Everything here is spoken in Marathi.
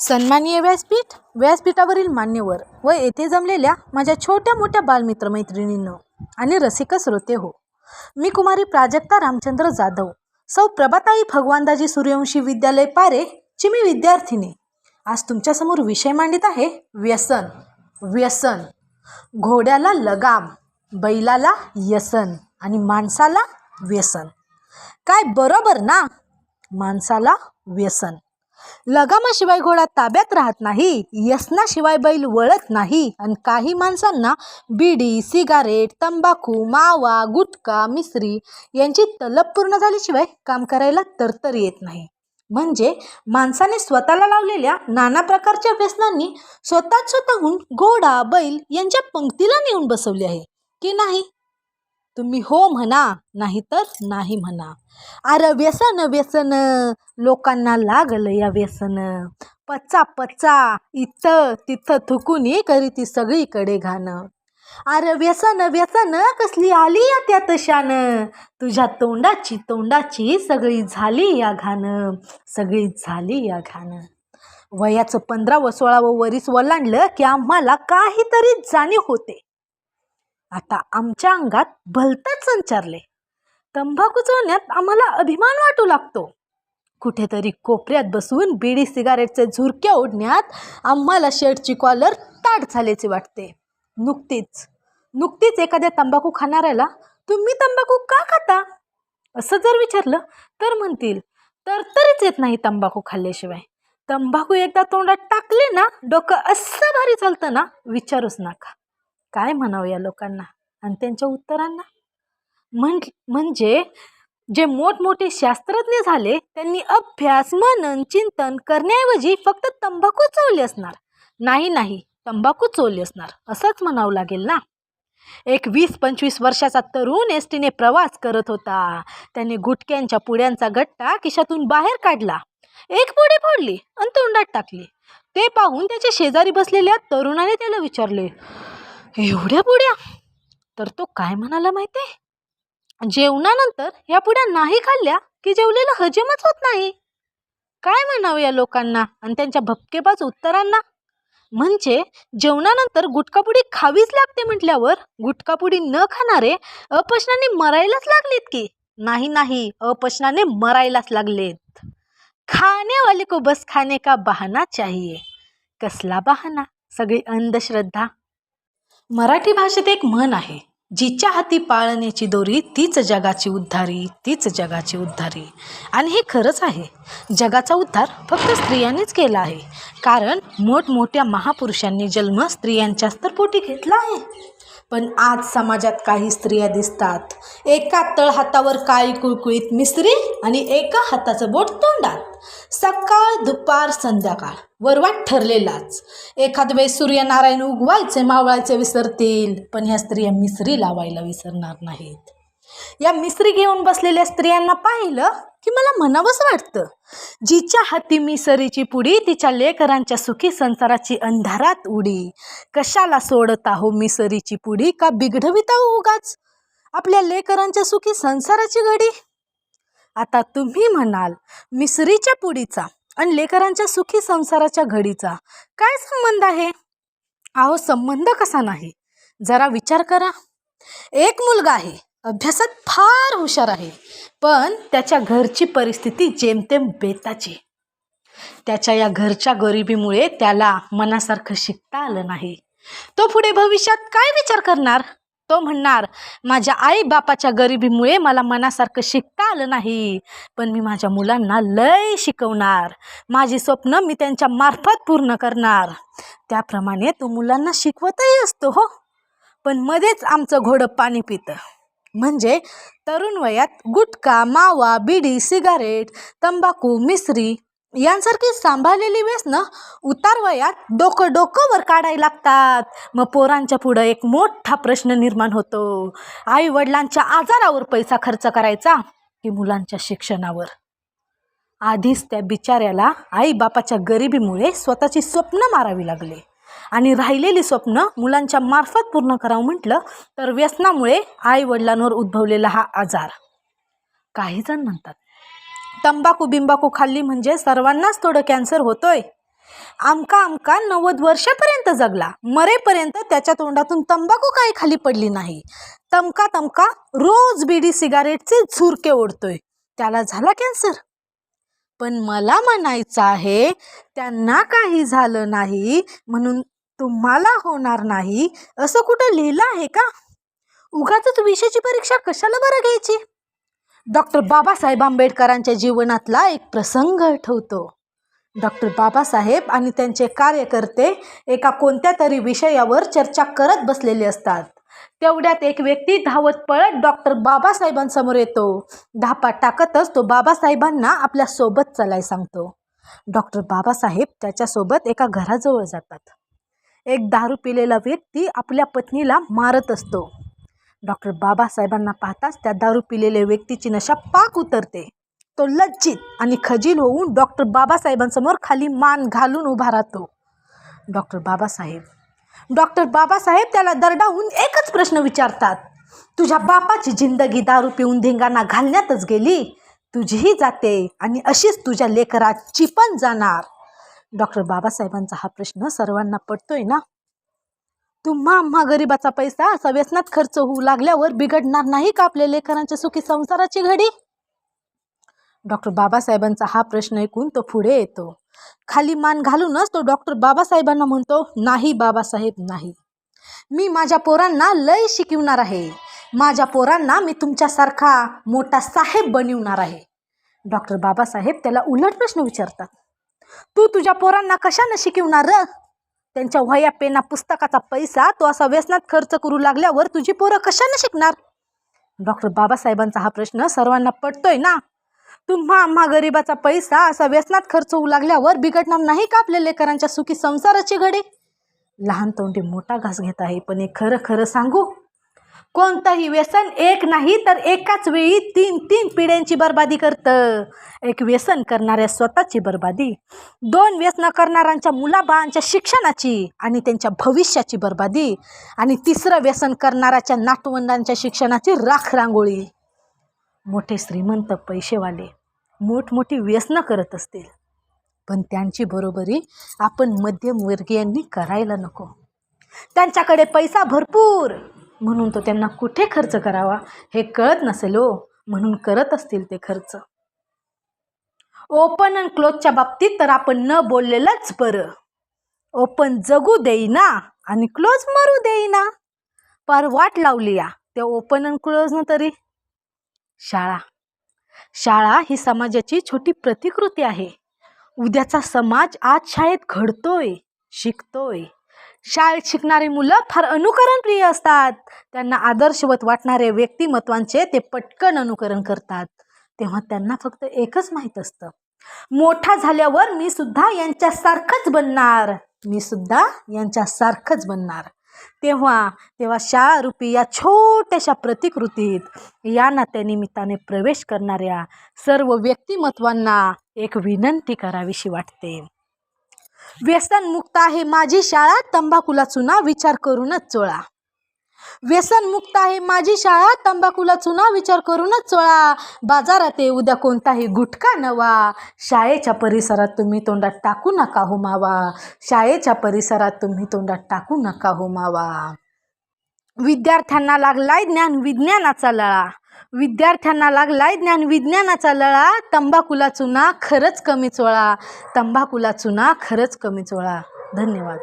सन्माननीय व्यासपीठावरील मान्यवर व येथे जमलेल्या माझ्या छोट्या मोठ्या बालमित्रमैत्रिणींनो आणि रसिक श्रोते हो, मी कुमारी प्राजक्ता रामचंद्र जाधव, सौ प्रभाताई भगवानदाजी सूर्यवंशी विद्यालय पारे ची मी विद्यार्थिनी आज तुमच्यासमोर विषय मांडित आहे व्यसन. व्यसन. घोड्याला लगाम, बैलाला व्यसन आणि माणसाला व्यसन. काय बरोबर ना? माणसाला व्यसन. लगामाशिवाय घोडा ताब्यात राहत नाही, व्यसनाशिवाय बैल वळत नाही आणि काही माणसांना बिडी, सिगारेट, तंबाखू, मावा, गुटखा, मिसरी यांची तलब पूर्ण झाल्याशिवाय काम करायला तरतरी येत नाही. म्हणजे माणसाने स्वतःला लावलेल्या नाना प्रकारच्या व्यसनांनी स्वतःहून घोडा, बैल यांच्या पंक्तीला नेऊन बसवले आहे की नाही? तुम्ही हो म्हणा, नाही तर नाही म्हणा. अरे व्यसन व्यसन, लोकांना लागलं या व्यसन. पच्चा पच्चा, इथं तिथं थुकून करीती सगळीकडे घाणं. अरे व्यसन व्यसन, कसली आली या त्यात शान. तुझ्या तोंडाची सगळी झाली या घाणं, सगळी झाली या घाणं. वयाचं 15 व 16 वरीस ओलांडलं की आम्हाला काहीतरी जाणीव होते. आता आमच्या अंगात भलतंच संचारले. तंबाखू चोळण्यात आम्हाला अभिमान वाटू लागतो. कुठेतरी कोपऱ्यात बसून बिडी सिगारेटचे झुरक्या ओढण्यात आम्हाला शर्टची कॉलर ताट झाल्याचे वाटते. नुकतीच एखाद्या तंबाखू खाणाऱ्याला तुम्ही तंबाखू का खाता असं जर विचारलं तर म्हणतील तरतरीच येत नाही तंबाखू खाल्ल्याशिवाय. तंबाखू एकदा तोंडात टाकले ना, डोकं असं भारी चालतं ना, विचारूच नका. काय म्हणावं या लोकांना आणि त्यांच्या उत्तरांना? म्हणजे जे मोठमोठे शास्त्रज्ञ झाले त्यांनी अभ्यास, मनन, चिंतन करण्याऐवजी फक्त तंबाखू चोळली असणार. नाही, तंबाखू चोळली असणार असंच म्हणावं लागेल ना. एक 20-25 वर्षाचा तरुण एसटीने प्रवास करत होता. त्याने गुटख्यांच्या पुड्यांचा गट्टा खिशातून बाहेर काढला, एक पुडी फोडली आणि तोंडात टाकली. ते पाहून त्याच्या शेजारी बसलेल्या तरुणाने त्याला विचारले, एवढ्या पुड्या? तर तो काय म्हणाला माहिती? जेवणानंतर या पुड्या नाही खाल्ल्या की जेवलेलं हजमच होत नाही. काय म्हणावं या लोकांना आणि त्यांच्या भपकेबाज उत्तरांना? म्हणजे जेवणानंतर गुटखापुडी खावीच लागते म्हटल्यावर गुटखापुडी न खाणारे अपचनाने मरायलाच लागलेत की? नाही, अपचनाने मरायलाच लागलेत. खाने वाले को बस खाने का बहाना चाहिए. कसला बहाना? सगळी अंधश्रद्धा. मराठी भाषेत एक म्हण आहे, जिच्या हाती पाळण्याची दोरी तीच जगाची उद्धारी. आणि हे खरंच आहे. जगाचा उद्धार फक्त स्त्रियांनीच केला आहे. कारण मोठमोठ्या महापुरुषांनी जन्म स्त्रियांच्याच तर पोटी घेतला आहे. पण आज समाजात काही स्त्रिया दिसतात, एका तळहातावर काळी कुळकुळीत मिसरी आणि एका हाताचं बोट तोंडात. सकाळ दुपार संध्याकाळ वरवाट ठरलेलाच. एखाद वेळेस सूर्यनारायण उगवायचे मावळायचे विसरतील, पण ह्या स्त्रिया मिसरी लावायला विसरणार नाहीत. या मिसरी घेऊन बसलेल्या स्त्रियांना पाहिलं की मला म्हणावंसं वाटतं, जिच्या हाती मिसरीची पुडी तिच्या लेकरांच्या सुखी संसाराची अंधारात उडी. कशाला सोडत आहो मिसरीची पुडी, का बिघडवित आहो उगाच आपल्या लेकरांच्या सुखी संसाराची घडी? आता तुम्ही म्हणाल, मिसरीच्या पुडीचा आणि लेकरांच्या सुखी संसाराच्या घडीचा काय संबंध आहे? अहो, संबंध कसा नाही, जरा विचार करा. एक मुलगा आहे, अभ्यासात फार हुशार आहे, पण त्याच्या घरची परिस्थिती जेमतेम बेताची. त्याच्या या घरच्या गरिबीमुळे त्याला मनासारखं शिकता आलं नाही. तो पुढे भविष्यात काय विचार करणार? तो म्हणणार, माझ्या आई बापाच्या गरिबीमुळे मला मनासारखं शिकता आलं नाही, पण मी माझ्या मुलांना लय शिकवणार. माझी स्वप्न मी त्यांच्या मार्फत पूर्ण करणार. त्याप्रमाणे तो मुलांना शिकवतही असतो हो, पण मध्येच आमचं घोडं पाणी पितं. म्हणजे तरुण वयात गुटखा, मावा, बिडी, सिगारेट, तंबाखू, मिसरी यांसारखी सांभाळलेली व्यसनं उतार वयात डोकं वर काढायला लागतात. मग पोरांच्या पुढं एक मोठा प्रश्न निर्माण होतो, आई वडिलांच्या आजारावर पैसा खर्च करायचा की मुलांच्या शिक्षणावर? आधीच त्या बिचाऱ्याला आई बापाच्या गरिबीमुळे स्वतःची स्वप्न मारावी लागली आणि राहिलेली स्वप्न मुलांच्या मार्फत पूर्ण करावं म्हटलं तर व्यसनामुळे आई वडिलांवर उद्भवलेला हा आजार. काही जण म्हणतात, तंबाखू बिंबाखू खाल्ली म्हणजे सर्वांनाच थोडं कॅन्सर होतोय. आमका आमका 90 वर्षापर्यंत जगला, मरेपर्यंत त्याच्या तोंडातून तंबाखू काही खाली पडली नाही. तमका तमका रोज बिडी सिगारेटचे झुरके ओढतोय, त्याला झाला कॅन्सर. पण मला म्हणायचं आहे, त्यांना काही झालं नाही म्हणून तुम्हाला होणार नाही असं कुठं लिहिलं आहे का? उगाचच विषयाची परीक्षा कशाला बरं घ्यायची? डॉक्टर बाबासाहेब आंबेडकरांच्या जीवनातला एक प्रसंग आठवतो. डॉक्टर बाबासाहेब आणि त्यांचे कार्यकर्ते एका कोणत्या तरी विषयावर चर्चा करत बसलेले असतात. तेवढ्यात एक व्यक्ती धावत पळत डॉक्टर बाबासाहेबांसमोर येतो. धापा टाकतच तो बाबासाहेबांना आपल्या सोबत चालाय सांगतो. डॉक्टर बाबासाहेब त्याच्यासोबत एका घराजवळ जातात. एक दारू पिलेला व्यक्ती आपल्या पत्नीला मारत असतो. डॉक्टर बाबासाहेबांना पाहताच त्या दारू पिलेल्या व्यक्तीची नशा पाक उतरते. तो लज्जित आणि खजील होऊन डॉक्टर बाबासाहेबांसमोर खाली मान घालून उभा राहतो. डॉक्टर बाबासाहेब त्याला दरडावून एकच प्रश्न विचारतात. तुझ्या बापाची जिंदगी दारू पिऊन धिंगाणा घालण्यातच गेली, तुझीही जाते आणि अशीच तुझ्या लेकराची पण जाणार. डॉक्टर बाबासाहेबांचा हा प्रश्न सर्वांना पटतोय ना? तुम्हा आम्हा गरिबाचा पैसा असा व्यसनात खर्च होऊ लागल्यावर बिघडणार नाही का आपल्या लेकरांच्या सुखी संसाराची घडी? डॉक्टर बाबासाहेबांचा हा प्रश्न ऐकून तो पुढे येतो. खाली मान घालूनच तो डॉक्टर बाबासाहेबांना म्हणतो, नाही बाबासाहेब नाही, मी माझ्या पोरांना लय शिकवणार आहे. माझ्या पोरांना मी तुमच्यासारखा मोठा साहेब बनवणार आहे. डॉक्टर बाबासाहेब त्याला उलट प्रश्न विचारतात. तू तुझ्या पोरांना कशानं शिकवणार? त्यांच्या वह्या पेना पुस्तकाचा पैसा तो असा व्यसनात खर्च करू लागल्यावर तुझी पोरं कशानं शिकणार? डॉक्टर बाबासाहेबांचा हा प्रश्न सर्वांना पटतोय ना? तुम्हा आम्हा गरिबाचा पैसा असा व्यसनात खर्च होऊ लागल्यावर बिघडणार नाही का आपल्या लेकरांच्या सुखी संसाराची घडी? लहान तोंडी मोठा घास घेत आहे, पण एक खरं खरं सांगू, कोणतंही व्यसन एक नाही तर एकाच वेळी 3 पिढ्यांची बर्बादी करतं. एक व्यसन करणाऱ्या स्वतःची बर्बादी, 2 व्यसन करणाऱ्यांच्या मुलाबाळांच्या शिक्षणाची आणि त्यांच्या भविष्याची बर्बादी, आणि 3रं व्यसन करणाऱ्याच्या नातवंडांच्या शिक्षणाची राख रांगोळी. मोठे श्रीमंत पैसेवाले मोठमोठी व्यसनं करत असतील, पण त्यांची बरोबरी आपण मध्यमवर्गीयांनी करायला नको. त्यांच्याकडे पैसा भरपूर म्हणून तो त्यांना कुठे खर्च करावा हे कळत नसेल हो, म्हणून करत असतील ते खर्च. ओपन आणि क्लोजच्या बाबतीत तर आपण न बोललेलंच बरं. ओपन जगू देईना आणि क्लोज मरू देईना. पार वाट लावली या त्या ओपन आणि क्लोजनं तरी. शाळा ही समाजाची छोटी प्रतिकृती आहे. उद्याचा समाज आज शाळेत घडतोय, शिकतोय. शाळेत शिकणारी मुलं फार अनुकरणप्रिय असतात. त्यांना आदर्शवत वाटणारे व्यक्तिमत्वांचे ते पटकन अनुकरण करतात. तेव्हा त्यांना फक्त एकच माहीत असतं, मोठा झाल्यावर मी सुद्धा यांच्यासारखंच बनणार. तेव्हा शाळा रूपी या छोट्याशा प्रतिकृतीत या नात्यानिमित्ताने प्रवेश करणाऱ्या सर्व व्यक्तिमत्वांना एक विनंती करावीशी वाटते. व्यसनमुक्त आहे माझी शाळा, तंबाखूला चुना विचार करूनच चोळा. व्यसनमुक्त आहे माझी शाळा, तंबाखूला चुना विचार करूनच चोळा. बाजारात उद्या कोणताही गुटखा नवा, शाळेच्या परिसरात तुम्ही तोंडात टाकू नका हो मावा. शाळेच्या परिसरात तुम्ही तोंडात टाकू नका हो मावा. विद्यार्थ्यांना लागलाय ज्ञान विज्ञानाचा लळा. तंबाखूला चुना खरंच कमी चोळा. धन्यवाद.